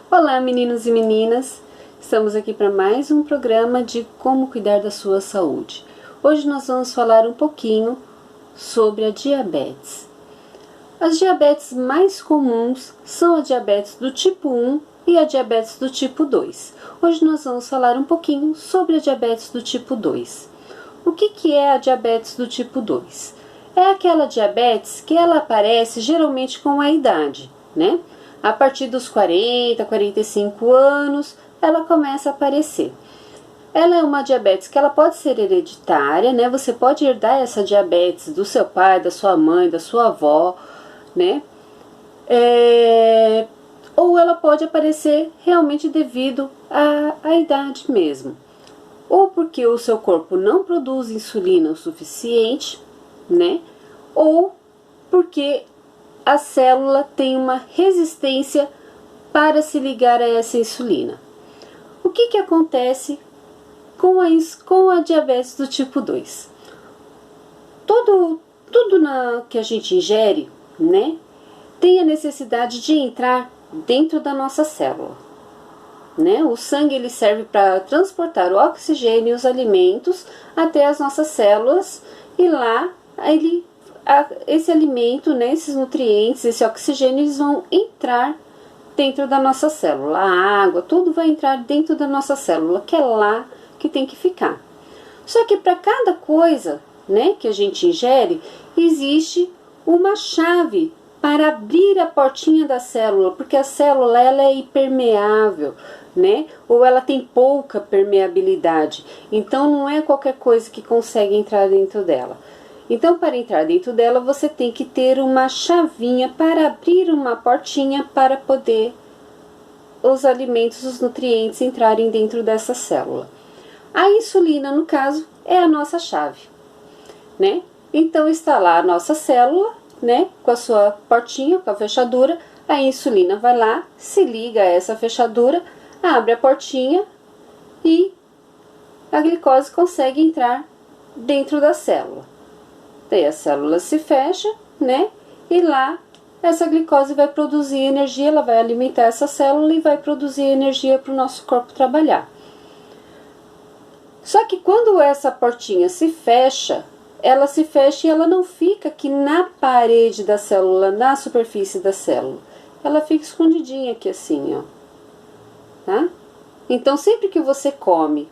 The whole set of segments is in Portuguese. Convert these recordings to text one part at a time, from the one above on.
Olá, meninos e meninas! Estamos aqui para mais um programa de como cuidar da sua saúde. Hoje nós vamos falar um pouquinho sobre a diabetes. As diabetes mais comuns são a diabetes do tipo 1 e a diabetes do tipo 2. Hoje nós vamos falar um pouquinho sobre a diabetes do tipo 2. O que é a diabetes do tipo 2? É aquela diabetes que ela aparece geralmente com a idade, né? A partir dos 40, 45 anos, ela começa a aparecer. Ela é uma diabetes que ela pode ser hereditária, né? Você pode herdar essa diabetes do seu pai, da sua mãe, da sua avó, né? Ou ela pode aparecer realmente devido à idade mesmo. Ou porque o seu corpo não produz insulina o suficiente, né? Ou porque a célula tem uma resistência para se ligar a essa insulina. O que acontece com a diabetes do tipo 2? Tudo que a gente ingere, né, tem a necessidade de entrar dentro da nossa célula. Né? O sangue ele serve para transportar o oxigênio e os alimentos até as nossas células e lá esse alimento, né, esses nutrientes, esse oxigênio, eles vão entrar dentro da nossa célula. A água, tudo vai entrar dentro da nossa célula, que é lá que tem que ficar. Só que para cada coisa, né, que a gente ingere, existe uma chave para abrir a portinha da célula, porque a célula ela é impermeável, né? Ou ela tem pouca permeabilidade. Então não é qualquer coisa que consegue entrar dentro dela. Então, para entrar dentro dela, você tem que ter uma chavinha para abrir uma portinha para poder os alimentos, os nutrientes entrarem dentro dessa célula. A insulina, no caso, é a nossa chave, né? Então, está lá a nossa célula, né? Com a sua portinha, com a fechadura, a insulina vai lá, se liga a essa fechadura, abre a portinha e a glicose consegue entrar dentro da célula. Daí a célula se fecha, né? E lá essa glicose vai produzir energia, ela vai alimentar essa célula e vai produzir energia para o nosso corpo trabalhar. Só que quando essa portinha se fecha, ela se fecha e ela não fica aqui na parede da célula, na superfície da célula. Ela fica escondidinha aqui assim, ó. Tá? Então sempre que você come,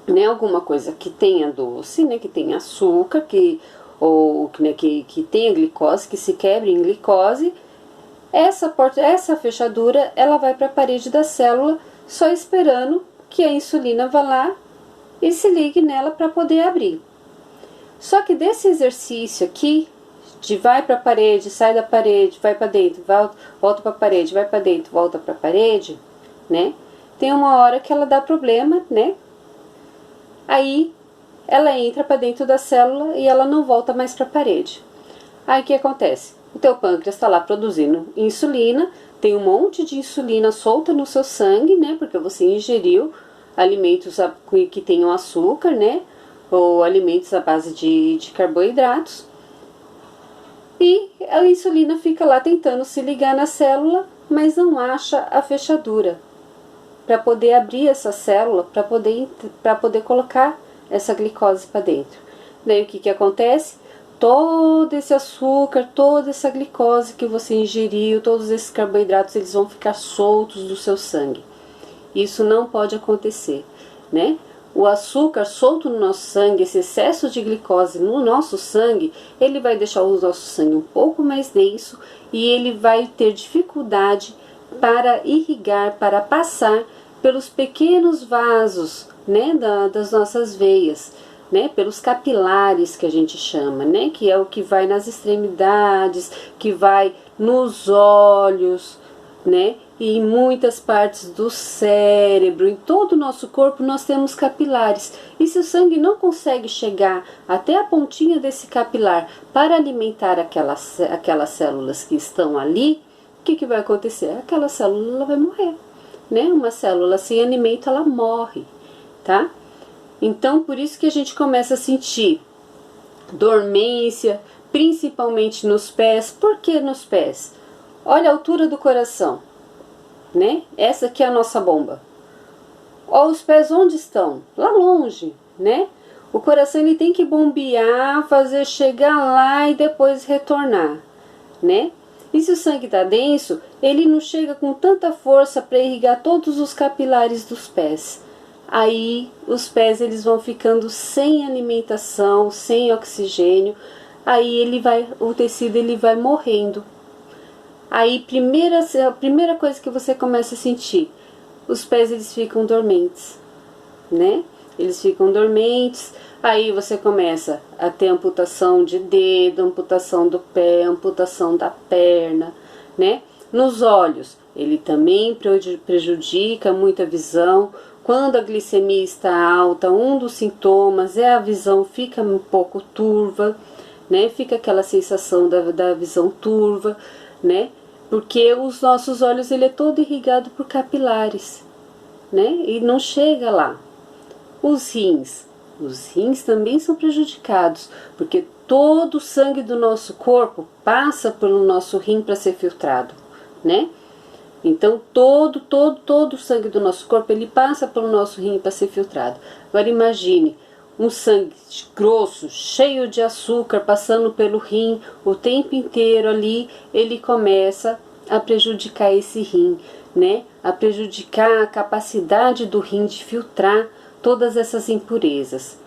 né, alguma coisa que tenha doce, né, que tenha açúcar, que tenha glicose, que se quebre em glicose, essa fechadura ela vai para a parede da célula só esperando que a insulina vá lá e se ligue nela para poder abrir. Só que desse exercício aqui, de vai para a parede, sai da parede, vai para dentro, volta para a parede, vai para dentro, volta para a parede, né? Tem uma hora que ela dá problema, né? Aí ela entra para dentro da célula e ela não volta mais para a parede. Aí o que acontece? O teu pâncreas está lá produzindo insulina, tem um monte de insulina solta no seu sangue, né? Porque você ingeriu alimentos que tenham açúcar, né? Ou alimentos à base de carboidratos. E a insulina fica lá tentando se ligar na célula, mas não acha a fechadura para poder abrir essa célula, para poder colocar essa glicose para dentro. Daí o que acontece? Todo esse açúcar, toda essa glicose que você ingeriu, todos esses carboidratos, eles vão ficar soltos do seu sangue. Isso não pode acontecer, né? O açúcar solto no nosso sangue, esse excesso de glicose no nosso sangue, ele vai deixar o nosso sangue um pouco mais denso e ele vai ter dificuldade para irrigar, para passar pelos pequenos vasos, né, das nossas veias, né, pelos capilares que a gente chama, né, que é o que vai nas extremidades, que vai nos olhos, né, e em muitas partes do cérebro, em todo o nosso corpo nós temos capilares. E se o sangue não consegue chegar até a pontinha desse capilar para alimentar aquelas células que estão ali, o que vai acontecer? Aquela célula ela vai morrer, né? Uma célula sem alimento ela morre, tá? Então por isso que a gente começa a sentir dormência, principalmente nos pés. Por que nos pés? Olha a altura do coração. né? Essa aqui é a nossa bomba. Ó, os pés onde estão? Lá longe, né? O coração ele tem que bombear, fazer chegar lá e depois retornar, né? E se o sangue está denso, ele não chega com tanta força para irrigar todos os capilares dos pés. Aí os pés eles vão ficando sem alimentação, sem oxigênio. Aí o tecido ele vai morrendo. Aí a primeira coisa que você começa a sentir, os pés eles ficam dormentes, né? Eles ficam dormentes. Aí você começa a ter amputação de dedo, amputação do pé, amputação da perna, né? Nos olhos, ele também prejudica muito a visão. Quando a glicemia está alta, um dos sintomas é a visão fica um pouco turva, né? Fica aquela sensação da visão turva, né? Porque os nossos olhos ele é todo irrigado por capilares, né? E não chega lá. Os rins também são prejudicados, porque todo o sangue do nosso corpo passa pelo nosso rim para ser filtrado, né? Então todo o sangue do nosso corpo ele passa pelo nosso rim para ser filtrado. Agora imagine um sangue grosso, cheio de açúcar, passando pelo rim o tempo inteiro ali, ele começa a prejudicar esse rim, né? A prejudicar a capacidade do rim de filtrar todas essas impurezas.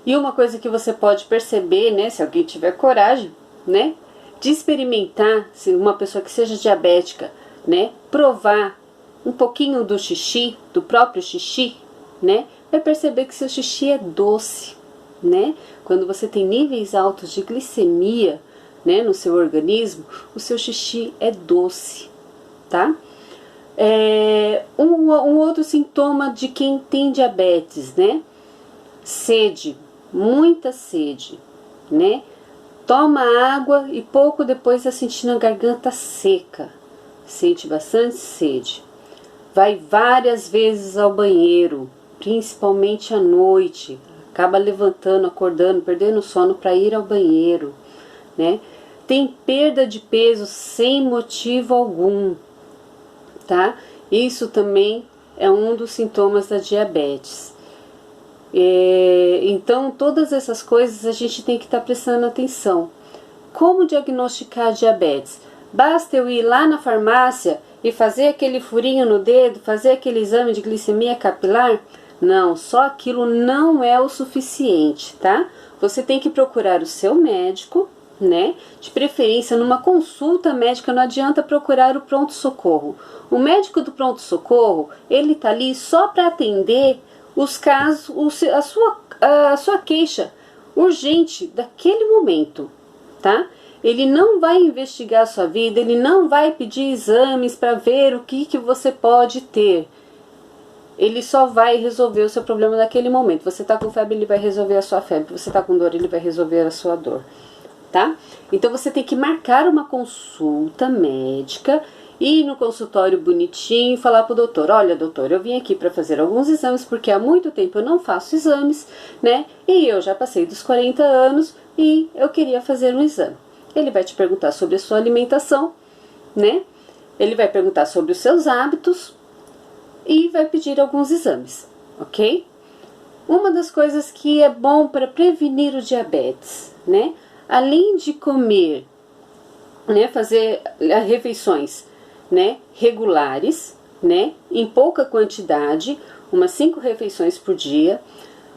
E uma coisa que você pode perceber, né, se alguém tiver coragem, né, de experimentar, se uma pessoa que seja diabética, né, provar um pouquinho do xixi, do próprio xixi, né, vai perceber que seu xixi é doce, né? Quando você tem níveis altos de glicemia, né, no seu organismo, o seu xixi é doce, tá? Um outro sintoma de quem tem diabetes, né? Sede, muita sede, né? Toma água e pouco depois está sentindo a garganta seca, sente bastante sede. Vai várias vezes ao banheiro, principalmente à noite, acaba levantando, acordando, perdendo o sono para ir ao banheiro, né? Tem perda de peso sem motivo algum, tá? Isso também é um dos sintomas da diabetes. Então, todas essas coisas a gente tem que estar prestando atenção. Como diagnosticar a diabetes? Basta eu ir lá na farmácia e fazer aquele furinho no dedo, fazer aquele exame de glicemia capilar? Não, só aquilo não é o suficiente, tá? Você tem que procurar o seu médico, né? De preferência numa consulta médica, não adianta procurar o pronto-socorro. O médico do pronto-socorro, ele tá ali só para atender os casos, a sua queixa urgente daquele momento, tá? Ele não vai investigar a sua vida, ele não vai pedir exames para ver o que você pode ter. Ele só vai resolver o seu problema naquele momento. Você tá com febre, ele vai resolver a sua febre. Você tá com dor, ele vai resolver a sua dor, tá? Então você tem que marcar uma consulta médica, ir no consultório bonitinho e falar pro doutor: olha, doutor, eu vim aqui para fazer alguns exames porque há muito tempo eu não faço exames, né? E eu já passei dos 40 anos e eu queria fazer um exame. Ele vai te perguntar sobre a sua alimentação, né? Ele vai perguntar sobre os seus hábitos e vai pedir alguns exames, ok? Uma das coisas que é bom para prevenir o diabetes, né? Além de comer, né, fazer refeições, né, regulares, né, em pouca quantidade, umas 5 refeições por dia,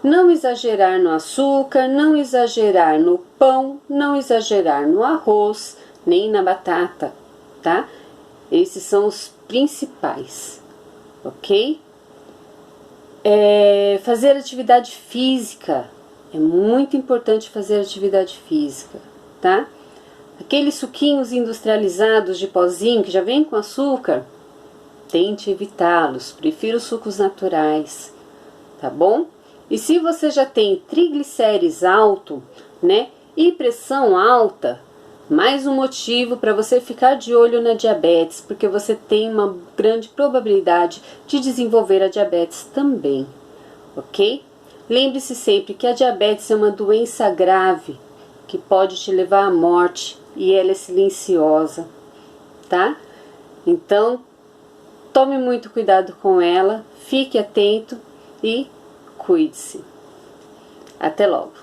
não exagerar no açúcar, não exagerar no pão, não exagerar no arroz, nem na batata, tá? Esses são os principais, ok? Fazer atividade física. É muito importante fazer atividade física, tá? Aqueles suquinhos industrializados de pozinho que já vem com açúcar, tente evitá-los. Prefiro sucos naturais, tá bom? E se você já tem triglicérides alto, né, e pressão alta, mais um motivo para você ficar de olho na diabetes, porque você tem uma grande probabilidade de desenvolver a diabetes também, ok? Lembre-se sempre que a diabetes é uma doença grave que pode te levar à morte e ela é silenciosa, tá? Então, Tome muito cuidado com ela, fique atento e cuide-se. Até logo!